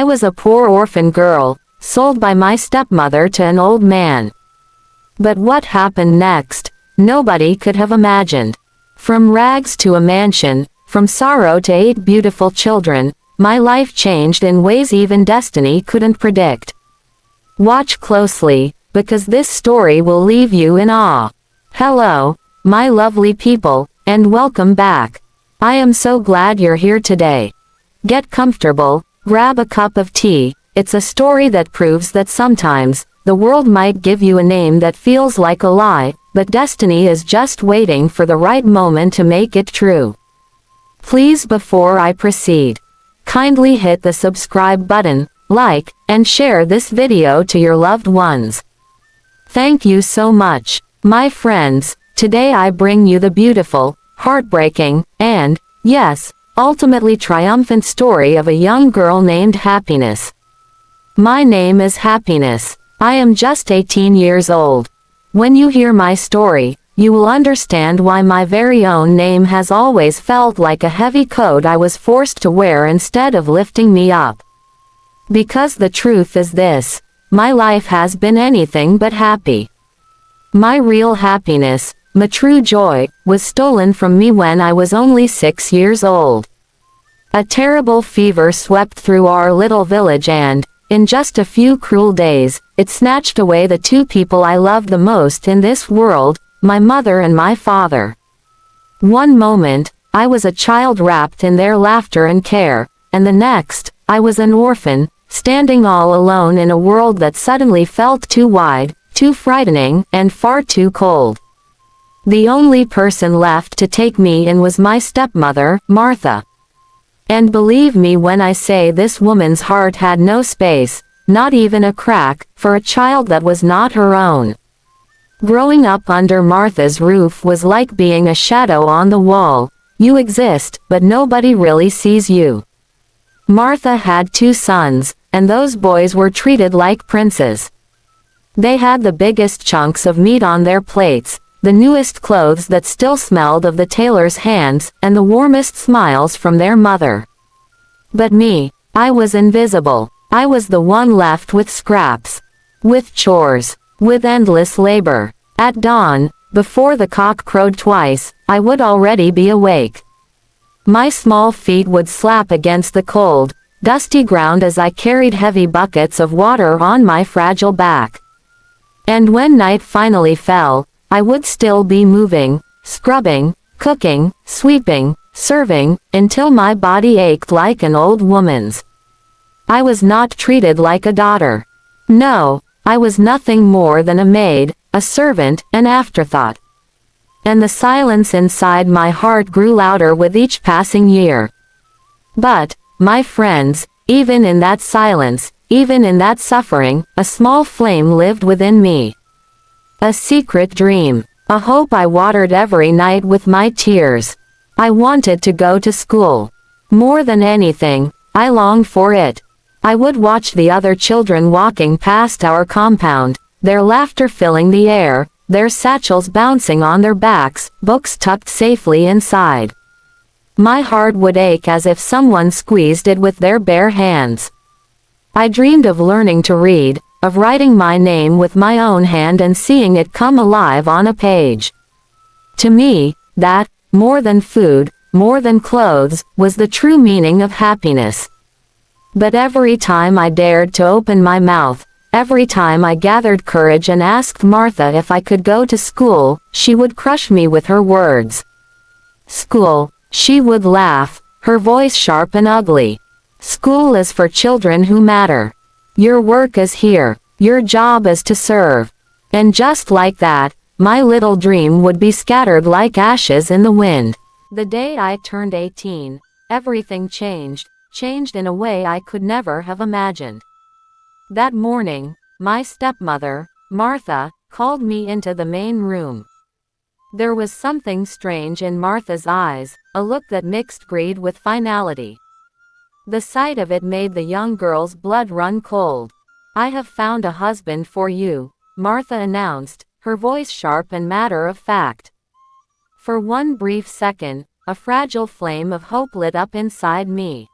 I was a poor orphan girl, sold by my stepmother to an old man. But what happened next, nobody could have imagined. From rags to a mansion, from sorrow to 8 beautiful children, my life changed in ways even destiny couldn't predict. Watch closely, because this story will leave you in awe. Hello, my lovely people, and welcome back. I am so glad you're here today. Get comfortable, grab a cup of tea. It's a story that proves that sometimes, the world might give you a name that feels like a lie, but destiny is just waiting for the right moment to make it true. Please, before I proceed, kindly hit the subscribe button, like, and share this video to your loved ones. Thank you so much, my friends. Today I bring you the beautiful, heartbreaking, and, yes, ultimately triumphant story of a young girl named Happiness. My name is Happiness. I am just 18 years old. When you hear my story, you will understand why my very own name has always felt like a heavy coat I was forced to wear instead of lifting me up. Because the truth is this, my life has been anything but happy. My real happiness, my true joy, was stolen from me when I was only 6 years old. A terrible fever swept through our little village and, in just a few cruel days, it snatched away the 2 people I loved the most in this world, my mother and my father. One moment, I was a child wrapped in their laughter and care, and the next, I was an orphan, standing all alone in a world that suddenly felt too wide, too frightening, and far too cold. The only person left to take me in was my stepmother, Martha. And believe me when I say this woman's heart had no space, not even a crack, for a child that was not her own. Growing up under Martha's roof was like being a shadow on the wall. You exist, but nobody really sees you. Martha had 2 sons, and those boys were treated like princes. They had the biggest chunks of meat on their plates, the newest clothes that still smelled of the tailor's hands, and the warmest smiles from their mother. But me, I was invisible. I was the one left with scraps, with chores, with endless labor. At dawn, before the cock crowed twice, I would already be awake. My small feet would slap against the cold, dusty ground as I carried heavy buckets of water on my fragile back. And when night finally fell, I would still be moving, scrubbing, cooking, sweeping, serving, until my body ached like an old woman's. I was not treated like a daughter. No, I was nothing more than a maid, a servant, an afterthought. And the silence inside my heart grew louder with each passing year. But, my friends, even in that silence, even in that suffering, a small flame lived within me. A secret dream. A hope I watered every night with my tears. I wanted to go to school. More than anything, I longed for it. I would watch the other children walking past our compound, their laughter filling the air, their satchels bouncing on their backs, books tucked safely inside. My heart would ache as if someone squeezed it with their bare hands. I dreamed of learning to read, of writing my name with my own hand and seeing it come alive on a page. To me, that, more than food, more than clothes, was the true meaning of happiness. But every time I dared to open my mouth, every time I gathered courage and asked Martha if I could go to school, she would crush me with her words. School, she would laugh, her voice sharp and ugly. School is for children who matter. Your work is here, your job is to serve. And just like that, my little dream would be scattered like ashes in the wind. The day I turned 18, everything changed in a way I could never have imagined. That morning, my stepmother, Martha, called me into the main room. There was something strange in Martha's eyes, a look that mixed greed with finality. The sight of it made the young girl's blood run cold. "I have found a husband for you," Martha announced, her voice sharp and matter of fact. For one brief second, a fragile flame of hope lit up inside me.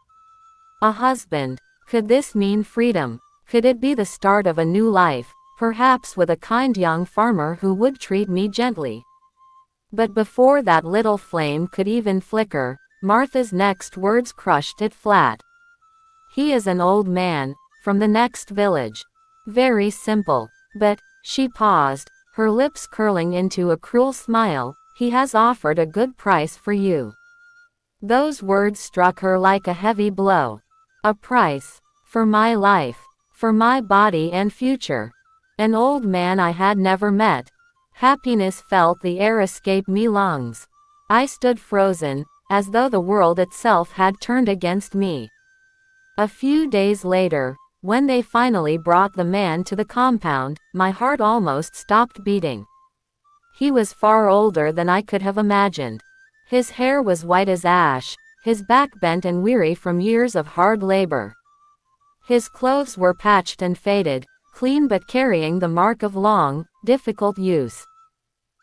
A husband. Could this mean freedom? Could it be the start of a new life, perhaps with a kind young farmer who would treat me gently? But before that little flame could even flicker, Martha's next words crushed it flat. He is an old man, from the next village. Very simple. But, she paused, her lips curling into a cruel smile, he has offered a good price for you. Those words struck her like a heavy blow. A price. For my life. For my body and future. An old man I had never met. Happiness felt the air escape me lungs. I stood frozen, as though the world itself had turned against me. A few days later, when they finally brought the man to the compound, my heart almost stopped beating. He was far older than I could have imagined. His hair was white as ash, his back bent and weary from years of hard labor. His clothes were patched and faded, clean but carrying the mark of long, difficult use.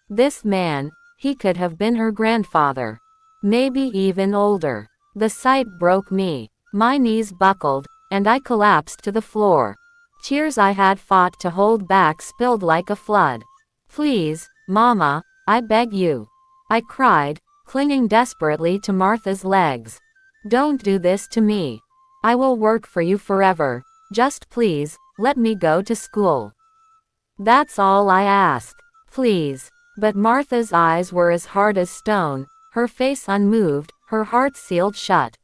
This man, he could have been her grandfather. Maybe even older. The sight broke me. My knees buckled, and I collapsed to the floor. Tears I had fought to hold back spilled like a flood. Please, Mama, I beg you. I cried, clinging desperately to Martha's legs. Don't do this to me. I will work for you forever. Just please, let me go to school. That's all I ask. Please. But Martha's eyes were as hard as stone, her face unmoved, her heart sealed shut.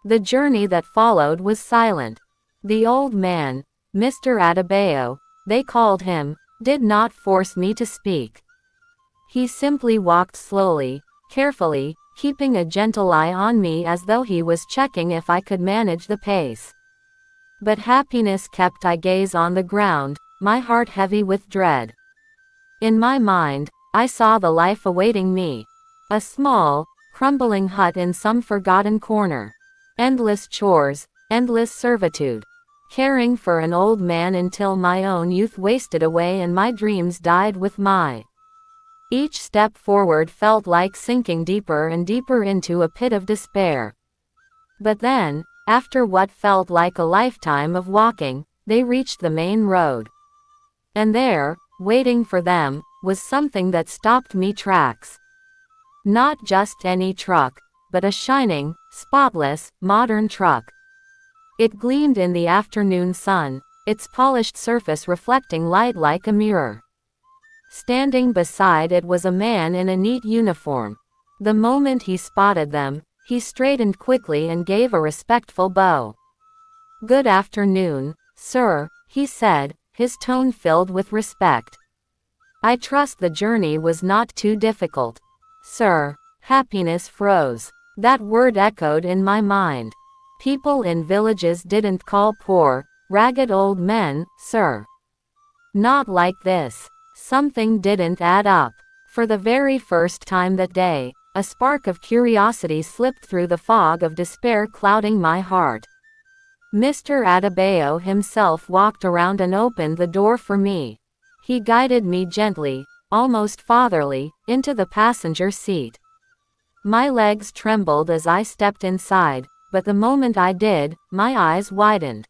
The journey that followed was silent. The old man, Mr. Adebayo, they called him, did not force me to speak. He simply walked slowly, carefully, keeping a gentle eye on me as though he was checking if I could manage the pace. But happiness kept I gaze on the ground, my heart heavy with dread. In my mind, I saw the life awaiting me. A small, crumbling hut in some forgotten corner. Endless chores, endless servitude. Caring for an old man until my own youth wasted away and my dreams died with my. Each step forward felt like sinking deeper and deeper into a pit of despair. But then, after what felt like a lifetime of walking, they reached the main road. And there, waiting for them, was something that stopped me tracks. Not just any truck, but a shining, spotless, modern truck. It gleamed in the afternoon sun, its polished surface reflecting light like a mirror. Standing beside it was a man in a neat uniform. The moment he spotted them, he straightened quickly and gave a respectful bow. "Good afternoon, sir," he said, his tone filled with respect. "I trust the journey was not too difficult." Sir. Happiness froze. That word echoed in my mind. People in villages didn't call poor, ragged old men, sir. Not like this. Something didn't add up. For the very first time that day, a spark of curiosity slipped through the fog of despair clouding my heart. Mr. Adebayo himself walked around and opened the door for me. He guided me gently, almost fatherly, into the passenger seat. My legs trembled as I stepped inside, but the moment I did, my eyes widened.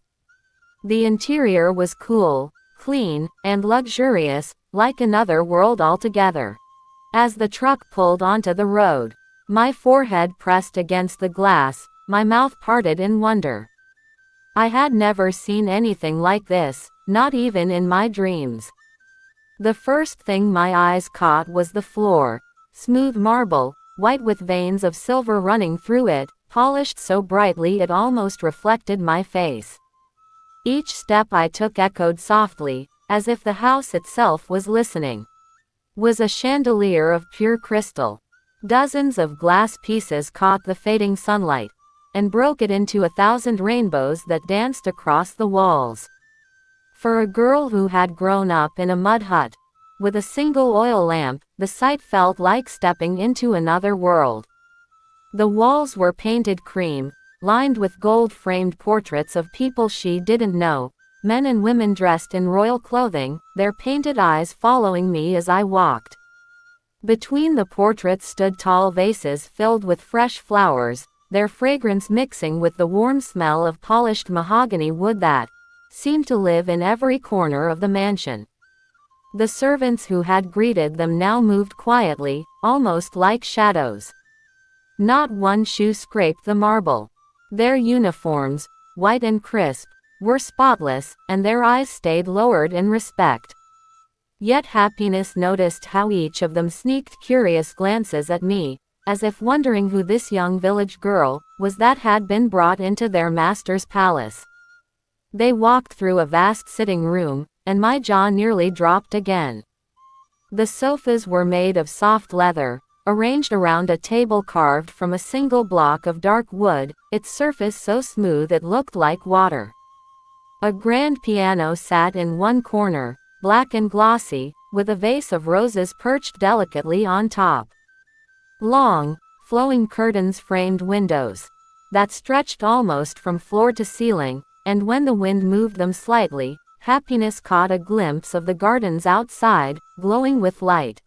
The interior was cool, clean, and luxurious, like another world altogether. As the truck pulled onto the road, my forehead pressed against the glass, my mouth parted in wonder. I had never seen anything like this, not even in my dreams. The first thing my eyes caught was the floor. Smooth marble, white with veins of silver running through it, polished so brightly it almost reflected my face. Each step I took echoed softly, as if the house itself was listening. Was a chandelier of pure crystal. Dozens of glass pieces caught the fading sunlight, and broke it into 1,000 rainbows that danced across the walls. For a girl who had grown up in a mud hut, with a single oil lamp, the sight felt like stepping into another world. The walls were painted cream, lined with gold-framed portraits of people she didn't know, men and women dressed in royal clothing, their painted eyes following me as I walked. Between the portraits stood tall vases filled with fresh flowers, their fragrance mixing with the warm smell of polished mahogany wood that seemed to live in every corner of the mansion. The servants who had greeted them now moved quietly, almost like shadows. Not one shoe scraped the marble. Their uniforms, white and crisp, were spotless, and their eyes stayed lowered in respect. Yet Happiness noticed how each of them sneaked curious glances at me, as if wondering who this young village girl was that had been brought into their master's palace. They walked through a vast sitting room, and my jaw nearly dropped again. The sofas were made of soft leather, arranged around a table carved from a single block of dark wood, its surface so smooth it looked like water. A grand piano sat in one corner, black and glossy, with a vase of roses perched delicately on top. Long, flowing curtains framed windows that stretched almost from floor to ceiling, and when the wind moved them slightly, Happiness caught a glimpse of the gardens outside, glowing with light.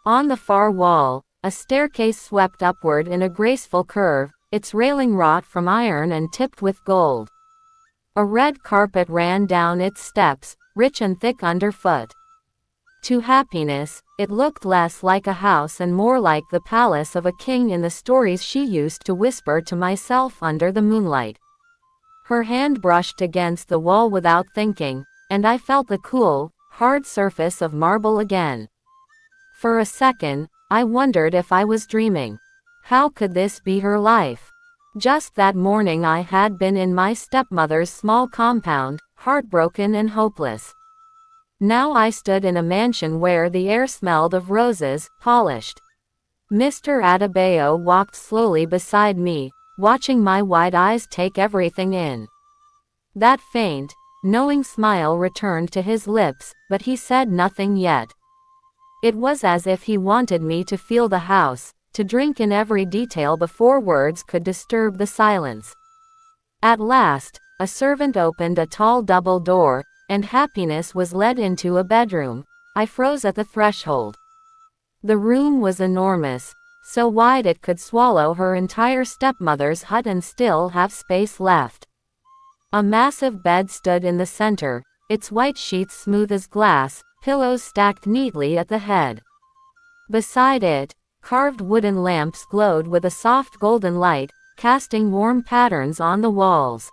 On the far wall, a staircase swept upward in a graceful curve, its railing wrought from iron and tipped with gold. A red carpet ran down its steps, rich and thick underfoot. To Happiness, it looked less like a house and more like the palace of a king in the stories she used to whisper to myself under the moonlight. Her hand brushed against the wall without thinking, and I felt the cool, hard surface of marble again. For a second, I wondered if I was dreaming. How could this be her life? Just that morning I had been in my stepmother's small compound, heartbroken and hopeless. Now I stood in a mansion where the air smelled of roses, polished. Mr. Adebayo walked slowly beside me, watching my wide eyes take everything in. That faint, knowing smile returned to his lips, but he said nothing yet. It was as if he wanted me to feel the house, to drink in every detail before words could disturb the silence. At last, a servant opened a tall double door, and Happiness was led into a bedroom. I froze at the threshold. The room was enormous, so wide it could swallow her entire stepmother's hut and still have space left. A massive bed stood in the center, its white sheets smooth as glass, pillows stacked neatly at the head. Beside it, carved wooden lamps glowed with a soft golden light, casting warm patterns on the walls.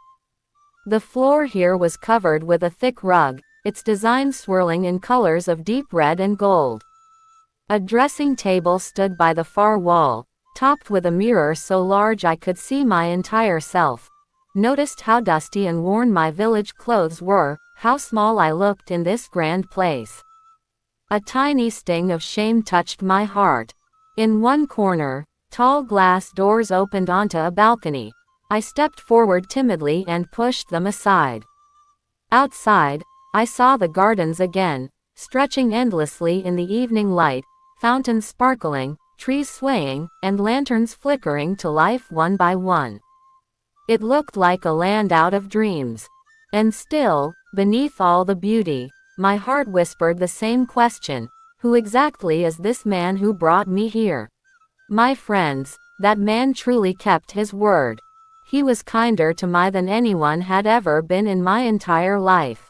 The floor here was covered with a thick rug, its design swirling in colors of deep red and gold. A dressing table stood by the far wall, topped with a mirror so large I could see my entire self. Noticed how dusty and worn my village clothes were, how small I looked in this grand place. A tiny sting of shame touched my heart. In one corner, tall glass doors opened onto a balcony. I stepped forward timidly and pushed them aside. Outside, I saw the gardens again, stretching endlessly in the evening light, fountains sparkling, trees swaying, and lanterns flickering to life one by one. It looked like a land out of dreams. And still, beneath all the beauty, my heart whispered the same question: who exactly is this man who brought me here? My friends, that man truly kept his word. He was kinder to me than anyone had ever been in my entire life.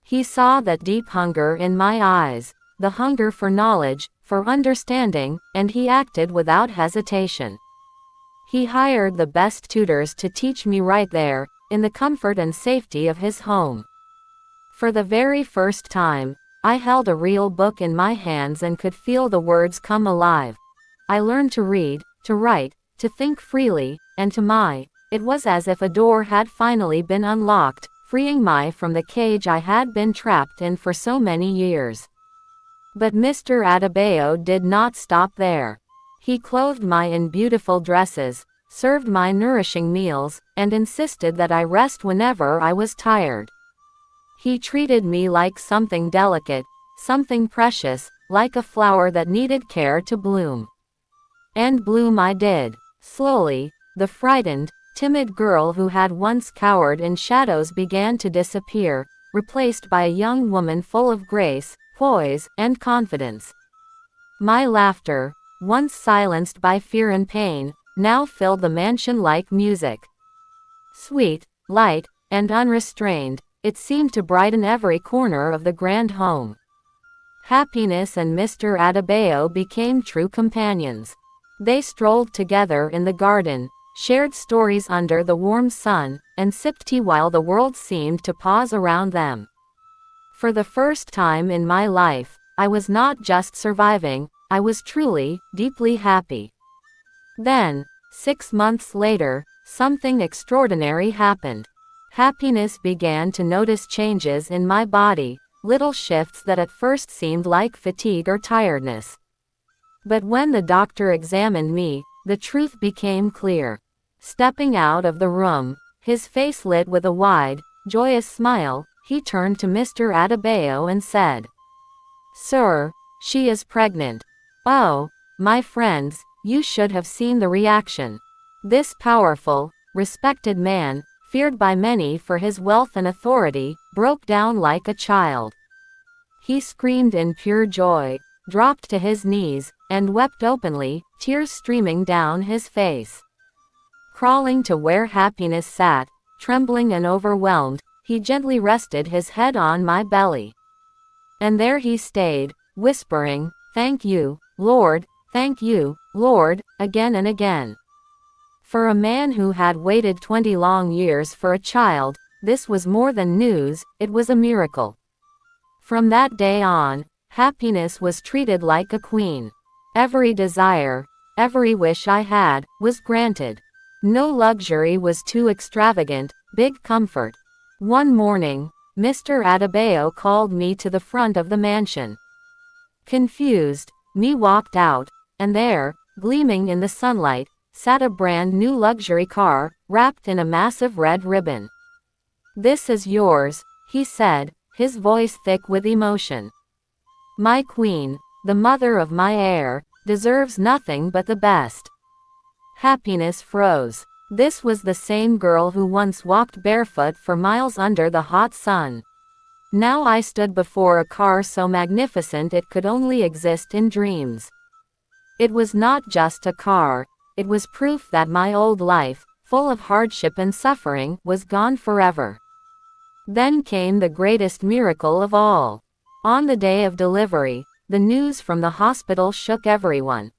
He saw that deep hunger in my eyes, the hunger for knowledge, for understanding, and he acted without hesitation. He hired the best tutors to teach me right there, in the comfort and safety of his home. For the very first time, I held a real book in my hands and could feel the words come alive. I learned to read, to write, to think freely, and it was as if a door had finally been unlocked, freeing me from the cage I had been trapped in for so many years. But Mr. Adebayo did not stop there. He clothed me in beautiful dresses, served me nourishing meals, and insisted that I rest whenever I was tired. He treated me like something delicate, something precious, like a flower that needed care to bloom. And bloom I did. Slowly, the frightened, timid girl who had once cowered in shadows began to disappear, replaced by a young woman full of grace, poise, and confidence. My laughter, once silenced by fear and pain, now filled the mansion like music. Sweet, light, and unrestrained, it seemed to brighten every corner of the grand home. Happiness and Mr. Adebayo became true companions. They strolled together in the garden, shared stories under the warm sun, and sipped tea while the world seemed to pause around them. For the first time in my life, I was not just surviving, I was truly, deeply happy. Then, 6 months later, something extraordinary happened. Happiness began to notice changes in my body, little shifts that at first seemed like fatigue or tiredness. But when the doctor examined me, the truth became clear. Stepping out of the room, his face lit with a wide, joyous smile, he turned to Mr. Adebayo and said, "Sir, she is pregnant." Oh, my friends, you should have seen the reaction. This powerful, respected man, feared by many for his wealth and authority, broke down like a child. He screamed in pure joy, dropped to his knees, and wept openly, tears streaming down his face. Crawling to where Happiness sat, trembling and overwhelmed, he gently rested his head on my belly. And there he stayed, whispering, "Thank you, Lord, thank you, Lord," again and again. For a man who had waited 20 long years for a child, this was more than news, it was a miracle. From that day on, Happiness was treated like a queen. Every desire, every wish I had, was granted. No luxury was too extravagant, big comfort. One morning, Mr. Adebayo called me to the front of the mansion. Confused, me walked out, and there, gleaming in the sunlight, sat a brand new luxury car, wrapped in a massive red ribbon. "This is yours," he said, his voice thick with emotion. "My queen, the mother of my heir, deserves nothing but the best." Happiness froze. This was the same girl who once walked barefoot for miles under the hot sun. Now I stood before a car so magnificent it could only exist in dreams. It was not just a car, it was proof that my old life, full of hardship and suffering, was gone forever. Then came the greatest miracle of all. On the day of delivery, the news from the hospital shook everyone.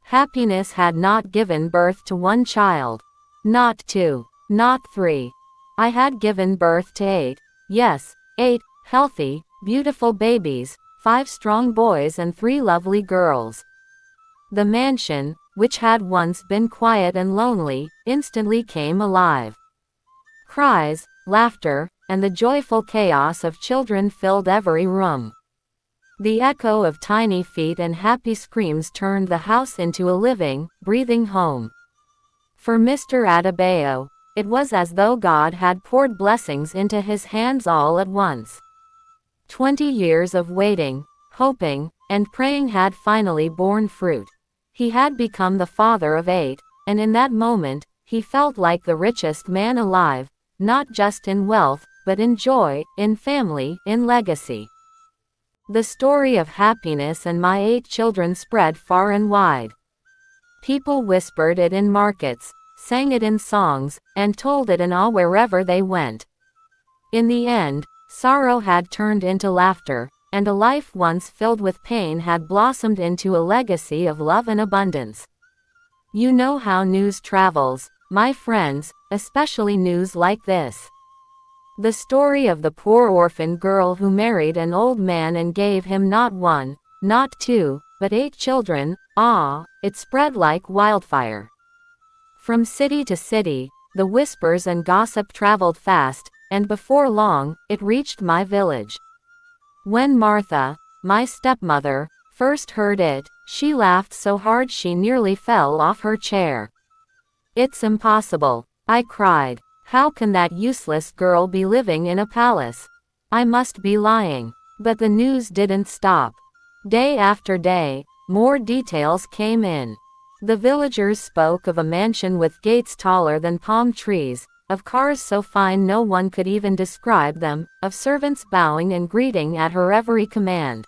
Happiness had not given birth to one child. Not two. Not three. I had given birth to 8. Yes, 8, healthy, beautiful babies, 5 strong boys and 3 lovely girls. The mansion, which had once been quiet and lonely, instantly came alive. Cries, laughter, and the joyful chaos of children filled every room. The echo of tiny feet and happy screams turned the house into a living, breathing home. For Mr. Adebayo, it was as though God had poured blessings into his hands all at once. 20 years of waiting, hoping, and praying had finally borne fruit. He had become the father of 8, and in that moment, he felt like the richest man alive, not just in wealth, but in joy, in family, in legacy. The story of Happiness and my 8 children spread far and wide. People whispered it in markets, sang it in songs, and told it in awe wherever they went. In the end, sorrow had turned into laughter, and a life once filled with pain had blossomed into a legacy of love and abundance. You know how news travels, my friends, especially news like this. The story of the poor orphan girl who married an old man and gave him not 1, not 2, but 8 children. It spread like wildfire. From city to city, the whispers and gossip traveled fast, and before long, it reached my village. When Martha, my stepmother, first heard it, she laughed so hard she nearly fell off her chair. "It's impossible," I cried. "How can that useless girl be living in a palace? I must be lying." But the news didn't stop. Day after day, more details came in. The villagers spoke of a mansion with gates taller than palm trees, of cars so fine no one could even describe them, of servants bowing and greeting at her every command.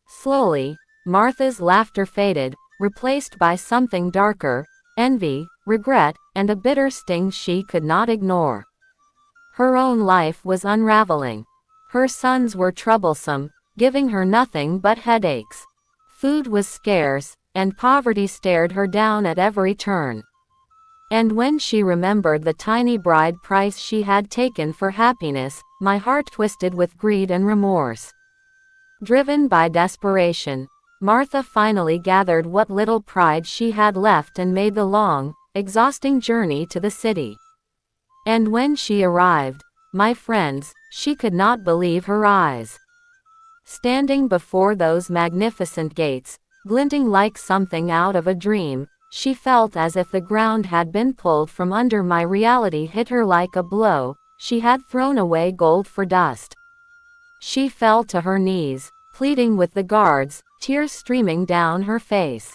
Slowly, Martha's laughter faded, replaced by something darker, envy, regret, and a bitter sting she could not ignore. Her own life was unraveling. Her sons were troublesome, giving her nothing but headaches. Food was scarce, and poverty stared her down at every turn. And when she remembered the tiny bride price she had taken for happiness, my heart twisted with greed and remorse. Driven by desperation, Martha finally gathered what little pride she had left and made the long, exhausting journey to the city. And when she arrived, my friends, she could not believe her eyes. Standing before those magnificent gates, glinting like something out of a dream, she felt as if the ground had been pulled from under. My reality hit her like a blow. She had thrown away gold for dust. She fell to her knees, pleading with the guards, tears streaming down her face.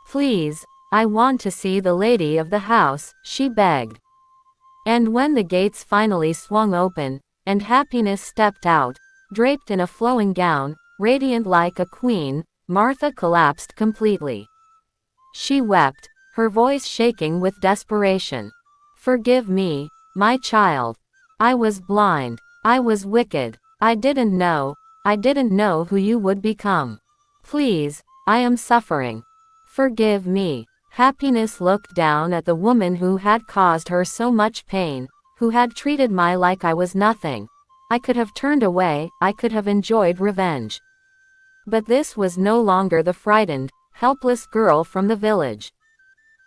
"Please, I want to see the lady of the house," she begged. And when the gates finally swung open, and happiness stepped out, draped in a flowing gown, radiant like a queen, Martha collapsed completely. She wept, her voice shaking with desperation. "Forgive me, my child. I was blind. I was wicked. I didn't know who you would become. Please, I am suffering. Forgive me." Happiness looked down at the woman who had caused her so much pain, who had treated me like I was nothing. I could have turned away, I could have enjoyed revenge. But this was no longer the frightened, helpless girl from the village.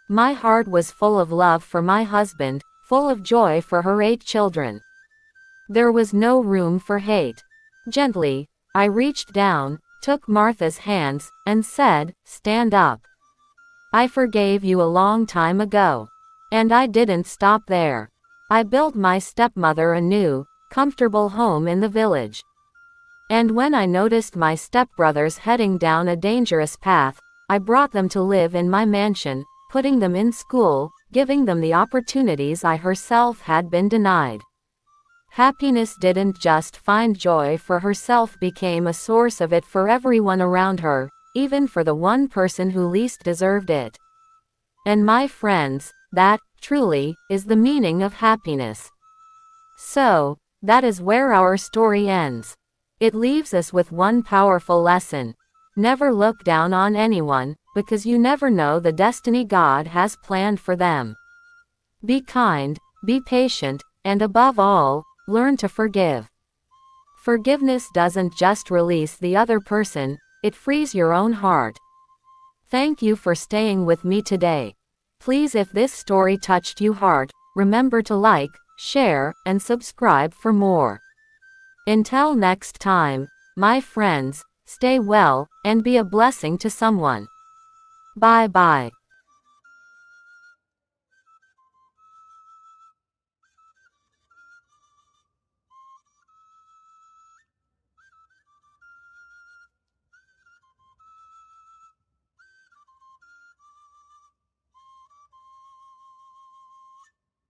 My heart was full of love for my husband, full of joy for her 8 children. There was no room for hate. Gently, I reached down, took Martha's hands, and said, "Stand up. I forgave you a long time ago." And I didn't stop there. I built my stepmother a new, comfortable home in the village. And when I noticed my stepbrothers heading down a dangerous path, I brought them to live in my mansion, putting them in school, giving them the opportunities I herself had been denied. Happiness didn't just find joy for herself, became a source of it for everyone around her, even for the one person who least deserved it. And my friends, that, truly, is the meaning of happiness. So, that is where our story ends. It leaves us with one powerful lesson. Never look down on anyone, because you never know the destiny God has planned for them. Be kind, be patient, and above all, learn to forgive. Forgiveness doesn't just release the other person, it frees your own heart. Thank you for staying with me today. Please, if this story touched your heart, remember to like, share, and subscribe for more. Until next time, my friends, stay well, and be a blessing to someone. Bye bye.